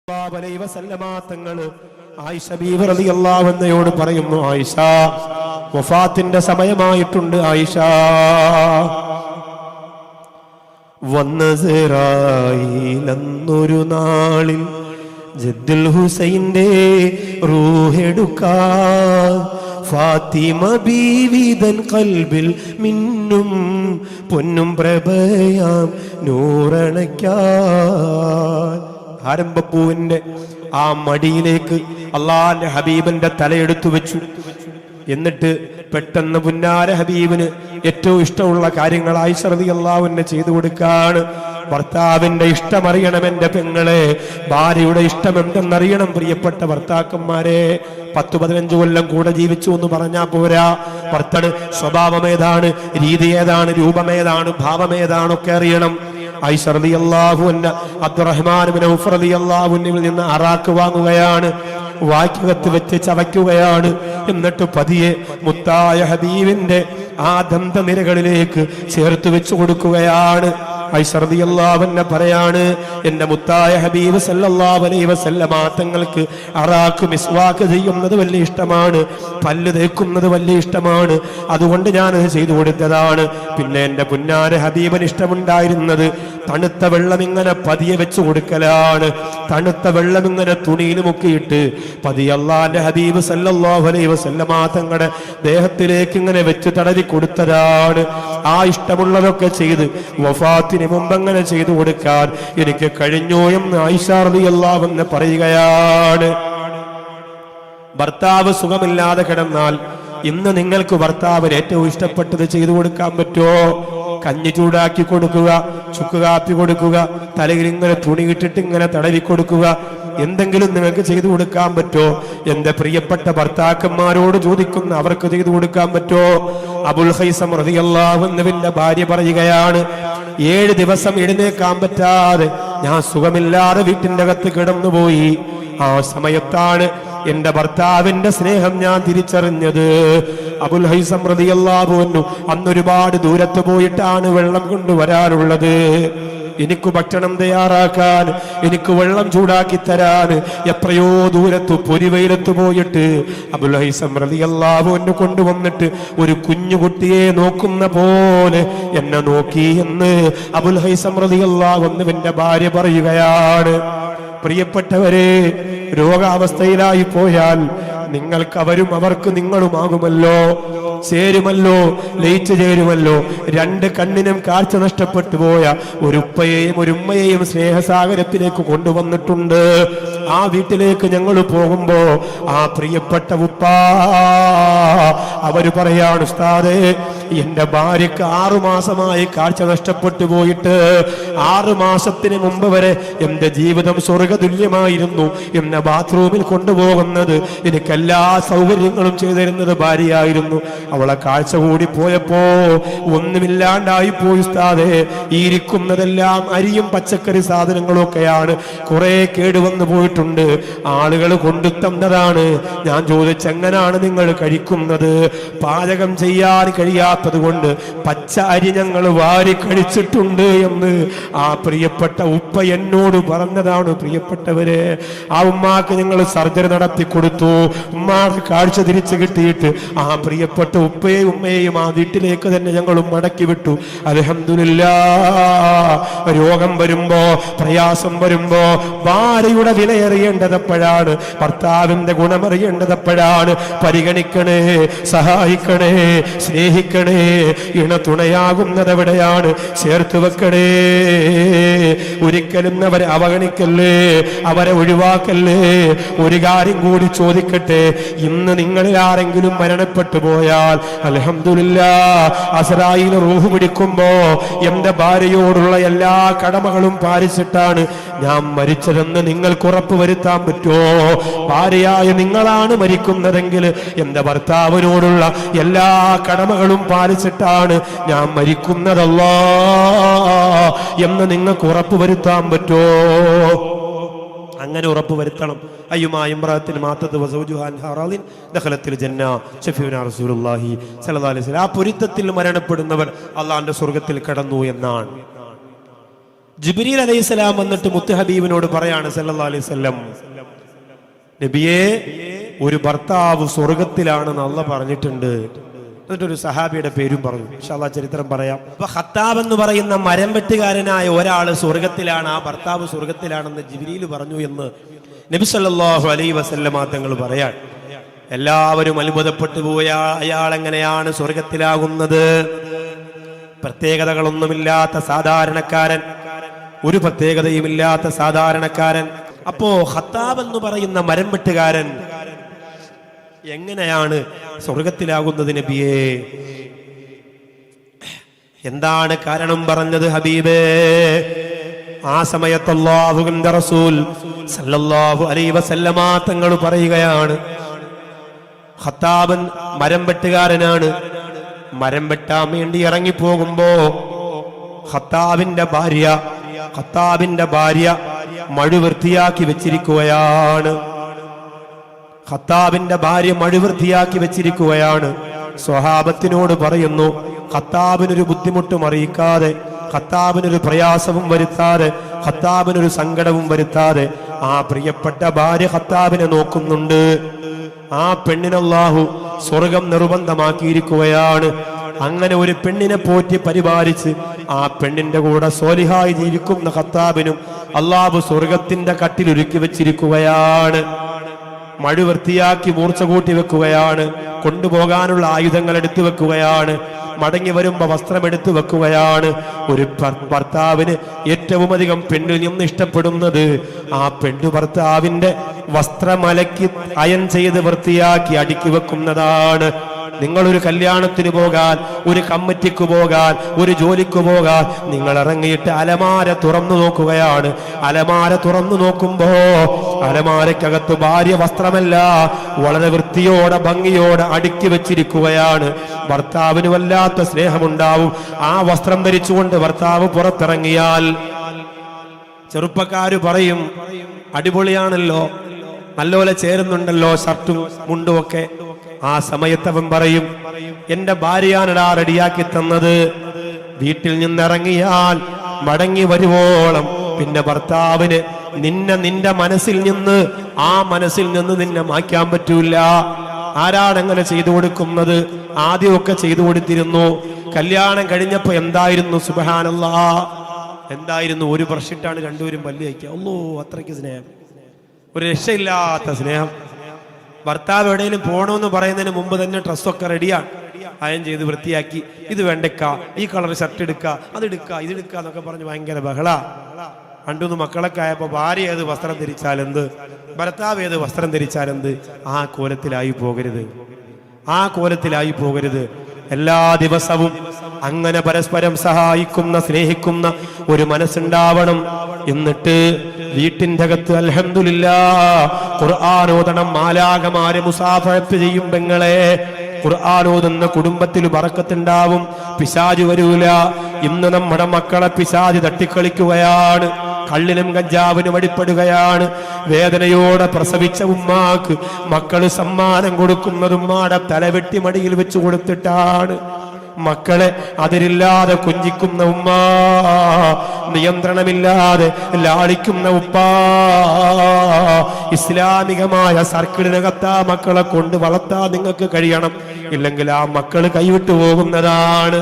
തങ്ങൾ ആയിഷ ബീവി റളിയല്ലാഹു അൻഹയോട് പറയുന്നു, ആയിഷ വഫാത്തിന്റെ സമയമായിട്ടുണ്ട്. ആയിഷ വന്നൊരു നാളിൽ ജദ്ദുൽ ഹുസൈന്റെ റൂഹെടുക്കാൻ ഫാത്തിമ ബീവിതൻ കൽബിൽ മിന്നും പൊന്നും പ്രഭയാം നൂറണയ്ക്കാൻ. ആരംഭപ്പൂവിന്റെ ആ മടിയിലേക്ക് അള്ളാന്റെ ഹബീബിന്റെ തലയെടുത്തു വെച്ചു. എന്നിട്ട് പെട്ടെന്ന് പുന്നാര ഹബീബിന് ഏറ്റവും ഇഷ്ടമുള്ള കാര്യങ്ങൾ ആയിഷ റളിയല്ലാഹു അൻഹ ചെയ്തു കൊടുക്കാണ്. ഭർത്താവിന്റെ ഇഷ്ടമറിയണം എന്റെ പെങ്ങളെ, ഭാര്യയുടെ ഇഷ്ടം എന്തെന്നറിയണം പ്രിയപ്പെട്ട ഭർത്താക്കന്മാരെ. 10-15 കൊല്ലം കൂടെ ജീവിച്ചു എന്ന് പറഞ്ഞാ പോരാ. ഭർത്താവ് സ്വഭാവം ഏതാണ്, രീതി ഏതാണ്, രൂപമേതാണ്, ഭാവമേതാണൊക്കെ അറിയണം. ആയിഷ റളിയല്ലാഹു അൻഹ അബ്ദുറഹ്മാൻ ഇബ്നു ഔഫ് റളിയല്ലാഹു അൻഹുവിൽ നിന്ന് അറാക്ക് വാങ്ങുകയാണ്, വായ്ക്കകത്ത് വെച്ച് ചവയ്ക്കുകയാണ്. എന്നിട്ട് പതിയെ മുത്തായ ഹബീബിന്റെ ആ ദന്തനിരകളിലേക്ക് ചേർത്ത് വെച്ചു കൊടുക്കുകയാണ്. ആയിഷ റളിയല്ലാഹു അൻഹ പറയാണ്, എന്റെ മുത്തായ ഹബീബ് സല്ലല്ലാഹു അലൈഹി വസല്ലമ തങ്ങൾക്ക് അറാക്ക് മിസ്വാക്ക് ചെയ്യുന്നത് വലിയ ഇഷ്ടമാണ്, പല്ല് തേക്കുന്നത് വലിയ ഇഷ്ടമാണ്, അതുകൊണ്ട് ഞാനത് ചെയ്തു കൊടുത്തതാണ്. പിന്നെ എന്റെ പുന്നാര ഹബീബിന് ഇഷ്ടമുണ്ടായിരുന്നത് തണുത്ത വെള്ളം ഇങ്ങനെ പതിയെ വെച്ചു കൊടുക്കലാണ്. തണുത്ത വെള്ളം ഇങ്ങനെ തുണിയിൽ മുക്കിയിട്ട് പതിയെ അല്ലാഹുവിന്റെ ഹബീബ് സല്ലല്ലാഹു അലൈഹി വസല്ലമ തങ്ങളുടെ ദേഹത്തിലേക്ക് ഇങ്ങനെ വെച്ച് തടവി കൊടുത്തതാണ്. ആ ഇഷ്ടമുള്ളതൊക്കെ ചെയ്ത് വഫാത്തിന് മുമ്പ് അങ്ങനെ ചെയ്തു കൊടുക്കാൻ എനിക്ക് കഴിഞ്ഞു എന്ന് ആയിഷ റളിയല്ലാഹു അൻഹ പറയുകയാണ്. ഭർത്താവ് സുഖമില്ലാതെ കിടന്നാൽ ഇന്ന് നിങ്ങൾക്ക് ഭർത്താവിന് ഏറ്റവും ഇഷ്ടപ്പെട്ടത് ചെയ്തു കൊടുക്കാൻ പറ്റുമോ? കഞ്ഞി ചൂടാക്കി കൊടുക്കുക, ചുക്ക് കാപ്പി കൊടുക്കുക, തലയിൽ ഇങ്ങനെ തുണി ഇട്ടിട്ട് ഇങ്ങനെ തടവി കൊടുക്കുക, എന്തെങ്കിലും നിങ്ങൾക്ക് ചെയ്തു കൊടുക്കാൻ പറ്റുമോ? എന്റെ പ്രിയപ്പെട്ട ഭർത്താക്കന്മാരോട് ചോദിക്കുന്ന അവർക്ക് ചെയ്തു കൊടുക്കാൻ പറ്റുമോ? അബുൽ ഹൈസം റളിയല്ലാഹു അൻഹുവിന്റെ ഭാര്യ പറയുകയാണ്, 7 ദിവസം എഴുന്നേക്കാൻ പറ്റാതെ ഞാൻ സുഖമില്ലാതെ വീട്ടിന്റെ അകത്ത് കിടന്നുപോയി. ആ സമയത്താണ് എന്റെ ഭർത്താവിന്റെ സ്നേഹം ഞാൻ തിരിച്ചറിഞ്ഞത്. അബുൽ ഹൈസം റളിയല്ലാഹു അൻഹു അന്നൊരുപാട് ദൂരത്ത് പോയിട്ടാണ് വെള്ളം കൊണ്ടുവരാറുള്ളത്. എനിക്ക് ഭക്ഷണം തയ്യാറാക്കാൻ, എനിക്ക് വെള്ളം ചൂടാക്കി തരാൻ എത്രയോ ദൂരത്ത് പൊരിവെയിലത്ത് പോയിട്ട് അബുൽ ഹൈസം റളിയല്ലാഹു അൻഹു കൊണ്ടുവന്നിട്ട് ഒരു കുഞ്ഞുകുട്ടിയെ നോക്കുന്ന പോലെ എന്നെ നോക്കി എന്ന് അബുൽ ഹൈസം റളിയല്ലാഹു അൻഹുവിന്റെ ഭാര്യ പറയുകയാണ്. പ്രിയപ്പെട്ടവരെ, രോഗാവസ്ഥയിലായി പോയാൽ നിങ്ങൾക്ക് അവരും അവർക്ക് നിങ്ങളുമാകുമല്ലോ, ചേരുമല്ലോ, ലയിച്ചു ചേരുമല്ലോ. 2 കണ്ണിനും കാഴ്ച നഷ്ടപ്പെട്ടു പോയ ഒരു ഉപ്പയെയും ഒരു ഉമ്മയെയും സ്നേഹസാഗരത്തിലേക്ക് കൊണ്ടുവന്നിട്ടുണ്ട്. ആ വീട്ടിലേക്ക് ഞങ്ങൾ പോകുമ്പോ ആ പ്രിയപ്പെട്ട ഉപ്പ അവര് പറയാണ്, ഉസ്താദേ, എന്റെ ഭാര്യക്ക് 6 മാസമായി കാഴ്ച നഷ്ടപ്പെട്ടു പോയിട്ട് 6 മാസത്തിന് മുമ്പ് വരെ എന്റെ ജീവിതം സ്വർഗതുല്യമായിരുന്നു. എന്നെ ബാത്റൂമിൽ കൊണ്ടുപോകുന്നത്, എനിക്ക് എല്ലാ സൗകര്യങ്ങളും ചെയ്തിരുന്നത് ഭാര്യയായിരുന്നു. അവളെ കാഴ്ച കൂടി പോയപ്പോ ഒന്നുമില്ലാണ്ടായി പോയി ഉസ്താദേ. ഈ ഇരിക്കുന്നതെല്ലാം അരിയും പച്ചക്കറി സാധനങ്ങളും ഒക്കെയാണ്, കുറെ കേടുവന്നു പോയിട്ടുണ്ട്, ആളുകൾ കൊണ്ടു തന്നതാണ്. ഞാൻ ചോദിച്ചെങ്ങനാണ് നിങ്ങൾ കഴിക്കുന്നത്? പാചകം ചെയ്യാൻ കഴിയാത്തത് കൊണ്ട് പച്ച അരി ഞങ്ങൾ വാരി കഴിച്ചിട്ടുണ്ട് എന്ന് ആ പ്രിയപ്പെട്ട ഉപ്പ എന്നോട് പറഞ്ഞതാണ്. പ്രിയപ്പെട്ടവരെ, ആ ഉമ്മാക്ക് ഞങ്ങൾ സർജറി നടത്തി കൊടുത്തു. ഉമ്മാക്ക് കാഴ്ച തിരിച്ചു കിട്ടിയിട്ട് ആ പ്രിയപ്പെട്ട ഉപ്പയെയും ഉമ്മയെയും ആ വീട്ടിലേക്ക് തന്നെ ഞങ്ങളും മടക്കി വിട്ടു. അൽഹംദുലില്ലാഹ്. രോഗം വരുമ്പോ, പ്രയാസം വരുമ്പോ ഭാര്യയുടെ വിലയറിയേണ്ടതെപ്പോഴാണ്, ഭർത്താവിന്റെ ഗുണമറിയേണ്ടതെപ്പോഴാണ്. പരിഗണിക്കണേ, സഹായിക്കണേ, സ്നേഹിക്കണേ, ഇണ തുണയാകുന്നത് എവിടെയാണ്? ചേർത്ത് വെക്കണേ. ഒരിക്കലും അവരെ അവഗണിക്കല്ലേ, അവരെ ഒഴിവാക്കല്ലേ. ഒരു കാര്യം കൂടി ചോദിക്കട്ടെ, ഇന്ന് നിങ്ങളിൽ ആരെങ്കിലും മരണപ്പെട്ടു പോയാൽ അൽഹംദുലില്ലാഹ്, അസ്രായീൽ റൂഹ് പിടിക്കുമ്പോ എന്റെ ഭാര്യയോടുള്ള എല്ലാ കടമകളും പാലിച്ചിട്ടാണ് ഞാൻ മരിച്ചതെന്ന് നിങ്ങൾക്ക് ഉറപ്പ് വരുത്താൻ പറ്റുമോ? ഭാര്യയായ നിങ്ങളാണ് മരിക്കുന്നതെങ്കിൽ എന്റെ ഭർത്താവിനോടുള്ള എല്ലാ കടമകളും പാലിച്ചിട്ടാണ് ഞാൻ മരിക്കുന്നതല്ലാ എന്ന് നിങ്ങൾക്ക് ഉറപ്പ് വരുത്താൻ പറ്റുമോ? അങ്ങനെ ഉറപ്പ് വരുത്തണം. അയ്യുമാ ഇംറഅത്തിൻ മാതത് വസൗജുഹാ അൻഹാ റാദിൻ ദഖലത്തിൽ ജന്ന ശഫീഉനാ റസൂലുള്ളാഹി സ്വല്ലല്ലാഹു അലൈഹി വസല്ലം. ആ പൊരുത്തത്തിൽ മരണപ്പെടുന്നവർ അല്ലാഹുവിന്റെ സ്വർഗ്ഗത്തിൽ കടന്നു എന്നാണ്. ജിബ്രീൽ അലൈഹിസ്സലാം വന്നിട്ട് മുത്ത് ഹബീബിനോട് പറയാണ് സല്ലല്ലാഹു അലൈഹി വസല്ലം, നബിയേ, ഒരു ഭർത്താവ് സ്വർഗത്തിലാണെന്ന് അല്ലാഹ് പറഞ്ഞിട്ടുണ്ട്. എന്നിട്ടൊരു സഹാബിയുടെ പേരും പറഞ്ഞു. ഇൻഷാ അല്ലാഹ് ചരിത്രം പറയാം. അപ്പൊ ഖത്താബ് എന്ന് പറയുന്ന മരം വെട്ടുകാരനായ ഒരാൾ സ്വർഗത്തിലാണ്, ആ ഭർത്താവ് സ്വർഗത്തിലാണെന്ന് ജിബ്രീൽ പറഞ്ഞു എന്ന് നബി സല്ലല്ലാഹു അലൈഹി വസല്ലമ തങ്ങൾ പറയാൻ എല്ലാവരും അത്ഭുതപ്പെട്ടു പോയ അയാൾ എങ്ങനെയാണ് സ്വർഗത്തിലാകുന്നത്? പ്രത്യേകതകളൊന്നുമില്ലാത്ത സാധാരണക്കാരൻ, ഒരു പ്രത്യേകതയുമില്ലാത്ത സാധാരണക്കാരൻ. അപ്പോ ഖത്താബ് എന്ന് പറയുന്ന മരം വെട്ടുകാരൻ എങ്ങനെയാണ് സ്വർഗത്തിലാകുന്നത് നബിയേ? എന്താണ് കാരണം പറഞ്ഞത് ഹബീബേ? ആ സമയത്ത് അല്ലാഹുവിന്റെ റസൂൽ സല്ലല്ലാഹു അലൈഹി വസല്ലമ തങ്ങൾ പറയുകയാണ്, ഖത്താബൻ മരം വെട്ടുകാരനാണ്. മരം വെട്ടാൻ വേണ്ടി ഇറങ്ങിപ്പോകുമ്പോ ഖത്താബിന്റെ ഭാര്യ മഴു വൃത്തിയാക്കി വെച്ചിരിക്കുകയാണ്. ഖത്താബിന്റെ ഭാര്യ മഴു വൃത്തിയാക്കി വെച്ചിരിക്കുകയാണ്. സ്വഹാബത്തിനോട് പറയുന്നു, ഖത്താബിനൊരു ബുദ്ധിമുട്ടും അറിയിക്കാതെ, ഖത്താബിനൊരു പ്രയാസവും വരുത്താതെ, ഖത്താബിനൊരു സങ്കടവും വരുത്താതെ ആ പ്രിയപ്പെട്ട ഭാര്യ ഖത്താബിനെ നോക്കുന്നുണ്ട്. ആ പെണ്ണിന് അല്ലാഹു സ്വർഗം നിർബന്ധമാക്കിയിരിക്കുകയാണ്. അങ്ങനെ ഒരു പെണ്ണിനെ പോറ്റി പരിപാലിച്ച് ആ പെണ്ണിന്റെ കൂടെ സ്വാലിഹായി ജീവിക്കുന്ന ഖത്താബിനും അല്ലാഹു സ്വർഗത്തിന്റെ കട്ടിലൊരുക്കി വെച്ചിരിക്കുകയാണ്. മഴു വൃത്തിയാക്കി മൂർച്ച കൂട്ടി വെക്കുകയാണ്. കൊണ്ടുപോകാനുള്ള ആയുധങ്ങൾ എടുത്തു വെക്കുകയാണ്. മടങ്ങി വരുമ്പോ വസ്ത്രം എടുത്തു വെക്കുകയാണ്. ഒരു ഭർത്താവിന് ഏറ്റവും അധികം പെണ്ണിൽ നിന്ന് ഇഷ്ടപ്പെടുന്നത് ആ പെണ്ണു ഭർത്താവിന്റെ വസ്ത്രമലക്കി അയൺ ചെയ്ത് വൃത്തിയാക്കി അടുക്കി വെക്കുന്നതാണ്. നിങ്ങളൊരു കല്യാണത്തിന് പോകാൻ, ഒരു കമ്മിറ്റിക്ക് പോകാൻ, ഒരു ജോലിക്ക് പോകാൻ നിങ്ങൾ ഇറങ്ങിയിട്ട് അലമാര തുറന്നു നോക്കുകയാണ്. അലമാര തുറന്നു നോക്കുമ്പോ അലമാരക്കകത്ത് ഭാര്യ വസ്ത്രമല്ല, വളരെ വൃത്തിയോടെ ഭംഗിയോടെ അടുക്കി വെച്ചിരിക്കുകയാണ്. ഭർത്താവിന് വല്ലാത്ത സ്നേഹമുണ്ടാവും. ആ വസ്ത്രം ധരിച്ചുകൊണ്ട് ഭർത്താവ് പുറത്തിറങ്ങിയാൽ ചെറുപ്പക്കാര് പറയും, അടിപൊളിയാണല്ലോ, നല്ലപോലെ ചേരുന്നുണ്ടല്ലോ ഷർട്ടും മുണ്ടും ഒക്കെ. ആ സമയത്ത് അവൻ പറയും, എന്റെ ഭാര്യയാണടാ റെഡിയാക്കി തന്നത്. വീട്ടിൽ നിന്നിറങ്ങിയാൽ മടങ്ങി വരുവോളം പിന്നെ ഭർത്താവിന് നിന്റെ മനസ്സിൽ നിന്ന്, ആ മനസ്സിൽ നിന്ന് നിന്നെ മായ്ക്കാൻ പറ്റൂല. ആരാണങ്ങനെ ചെയ്തു കൊടുക്കുന്നത്? ആദ്യമൊക്കെ ചെയ്തു കൊടുത്തിരുന്നു. കല്യാണം കഴിഞ്ഞപ്പോ എന്തായിരുന്നു? സുബ്ഹാനല്ലാഹ്, എന്തായിരുന്നു? ഒരു ബ്രഷിട്ടാണ് രണ്ടുപേരും പല്ല് കഴിക്കുക. ഒന്നോ അത്രയ്ക്ക് സ്നേഹം, ഒരു രക്ഷയില്ലാത്ത സ്നേഹം. ഭർത്താവ് എവിടെയെങ്കിലും പോകണമെന്ന് പറയുന്നതിന് മുമ്പ് തന്നെ ഡ്രസ്സൊക്കെ റെഡിയാണ്, അയൺ ചെയ്ത് വൃത്തിയാക്കി. ഇത് വേണ്ടക്ക, ഈ കളർ ഷർട്ട് എടുക്കുക, അതെടുക്കുക, ഇതെടുക്കുക എന്നൊക്കെ പറഞ്ഞ് ഭയങ്കര ബഹള. രണ്ടൂന്ന് മക്കളൊക്കെ ആയപ്പോ ഭാര്യ ഏത് വസ്ത്രം ധരിച്ചാലെന്ത്, ഭർത്താവ് ഏത് വസ്ത്രം ധരിച്ചാലെന്ത്? ആ കോലത്തിലായി പോകരുത്, ആ കോലത്തിലായി പോകരുത്. എല്ലാ ദിവസവും അങ്ങനെ പരസ്പരം സഹായിക്കുന്ന, സ്നേഹിക്കുന്ന ഒരു മനസ്സുണ്ടാവണം. എന്നിട്ട് വീട്ടിന്റെ അകത്ത് അൽഹംദുലില്ലാഹ് ഖുർആൻ ഓതണം. മാലാഖമാരെ മുസാഫഹത്ത് ചെയ്യും പെങ്ങളെ. ഖുർആൻ ഓതുന്ന കുടുംബത്തിൽ ബറക്കത്തുണ്ടാവും, പിശാച് വരൂല. ഇന്ന് നമ്മുടെ മക്കളെ പിശാച് തട്ടിക്കളിക്കുകയാണ്, കള്ളിനും കഞ്ചാവിനും അടിപ്പെടുകയാണ്. വേദനയോടെ പ്രസവിച്ച ഉമ്മാക്ക് മക്കള് സമ്മാനം കൊടുക്കുന്നത് ഉമ്മാടെ തലവെട്ടി മടിയിൽ വെച്ച് കൊടുത്തിട്ടാണ്. മക്കളെ അതിരില്ലാതെ കുഞ്ചിക്കുന്ന ഉമ്മ, നിയന്ത്രണമില്ലാതെ ലാളിക്കുന്ന ഉപ്പ. ഇസ്ലാമികമായ സർക്കിളിനകത്ത് ആ മക്കളെ കൊണ്ട് വളർത്താൻ നിങ്ങൾക്ക് കഴിയണം. ഇല്ലെങ്കിൽ ആ മക്കള് കൈവിട്ടു പോകുന്നതാണ്.